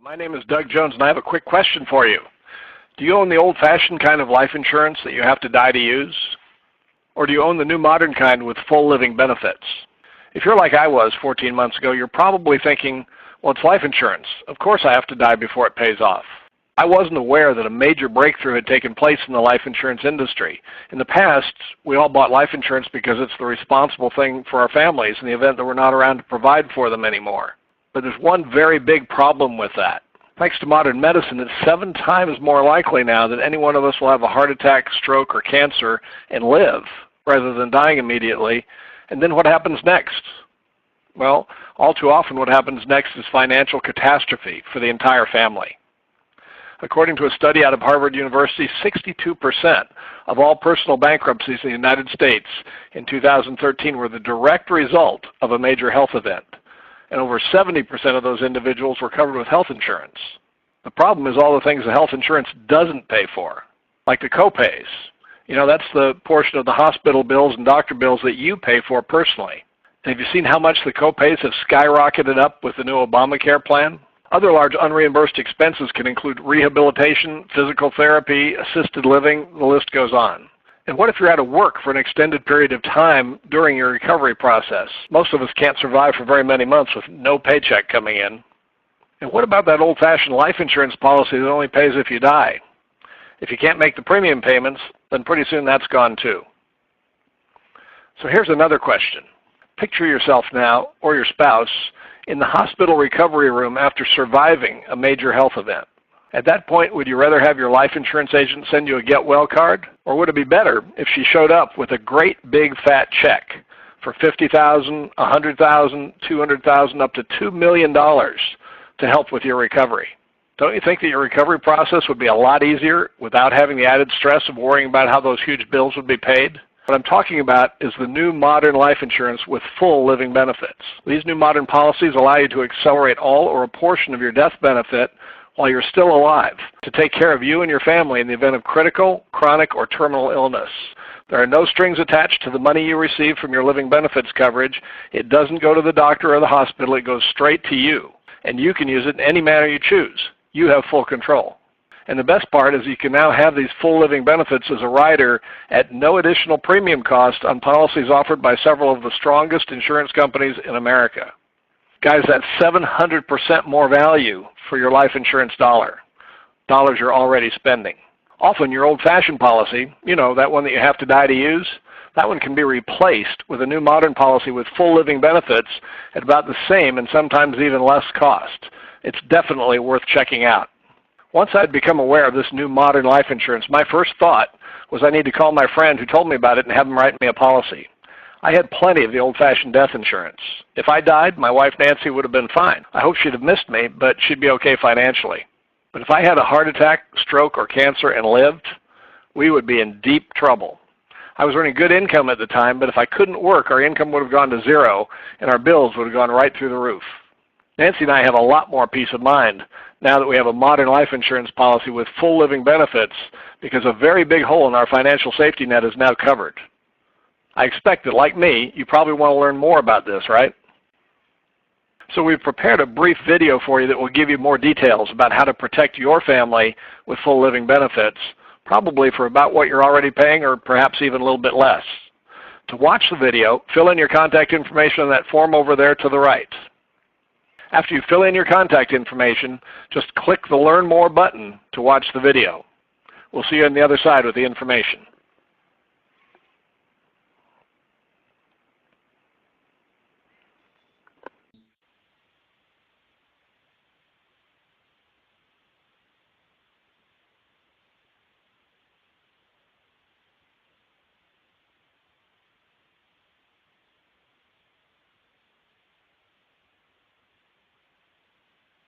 My name is Doug Jones, and I have a quick question for you. Do you own the old-fashioned kind of life insurance that you have to die to use? Or do you own the new modern kind with full living benefits? If you're like I was 14 months ago, you're probably thinking, well, it's life insurance. Of course I have to die before it pays off. I wasn't aware that a major breakthrough had taken place in the life insurance industry. In the past, we all bought life insurance because it's the responsible thing for our families in the event that we're not around to provide for them anymore. But there's one very big problem with that. Thanks to modern medicine, it's 7 times more likely now that any one of us will have a heart attack, stroke, or cancer and live rather than dying immediately. And then what happens next? Well, all too often what happens next is financial catastrophe for the entire family. According to a study out of Harvard University, 62% of all personal bankruptcies in the United States in 2013 were the direct result of a major health event. And over 70% of those individuals were covered with health insurance. The problem is all the things the health insurance doesn't pay for, like the copays. You know, that's the portion of the hospital bills and doctor bills that you pay for personally. And have you seen how much the copays have skyrocketed up with the new Obamacare plan? Other large unreimbursed expenses can include rehabilitation, physical therapy, assisted living, the list goes on. And what if you're out of work for an extended period of time during your recovery process? Most of us can't survive for very many months with no paycheck coming in. And what about that old-fashioned life insurance policy that only pays if you die? If you can't make the premium payments, then pretty soon that's gone too. So here's another question. Picture yourself now, or your spouse, in the hospital recovery room after surviving a major health event. At that point, would you rather have your life insurance agent send you a get well card? Or would it be better if she showed up with a great big fat check for $50,000, $100,000, $200,000, up to $2 million to help with your recovery? Don't you think that your recovery process would be a lot easier without having the added stress of worrying about how those huge bills would be paid? What I'm talking about is the new modern life insurance with full living benefits. These new modern policies allow you to accelerate all or a portion of your death benefit while you're still alive, to take care of you and your family in the event of critical, chronic, or terminal illness. There are no strings attached to the money you receive from your living benefits coverage. It doesn't go to the doctor or the hospital. It goes straight to you, and you can use it in any manner you choose. You have full control. And the best part is you can now have these full living benefits as a rider at no additional premium cost on policies offered by several of the strongest insurance companies in America. Guys, that's 700% more value for your life insurance dollars you're already spending. Often your old-fashioned policy, you know, that one that you have to die to use, that one can be replaced with a new modern policy with full living benefits at about the same and sometimes even less cost. It's definitely worth checking out. Once I'd become aware of this new modern life insurance, my first thought was I need to call my friend who told me about it and have him write me a policy. I had plenty of the old-fashioned death insurance. If I died, my wife Nancy would have been fine. I hope she'd have missed me, but she'd be okay financially. But if I had a heart attack, stroke, or cancer and lived, we would be in deep trouble. I was earning good income at the time, but if I couldn't work, our income would have gone to zero, and our bills would have gone right through the roof. Nancy and I have a lot more peace of mind now that we have a modern life insurance policy with full living benefits because a very big hole in our financial safety net is now covered. I expect that, like me, you probably want to learn more about this, right? So we've prepared a brief video for you that will give you more details about how to protect your family with full living benefits, probably for about what you're already paying or perhaps even a little bit less. To watch the video, fill in your contact information on that form over there to the right. After you fill in your contact information, just click the Learn More button to watch the video. We'll see you on the other side with the information.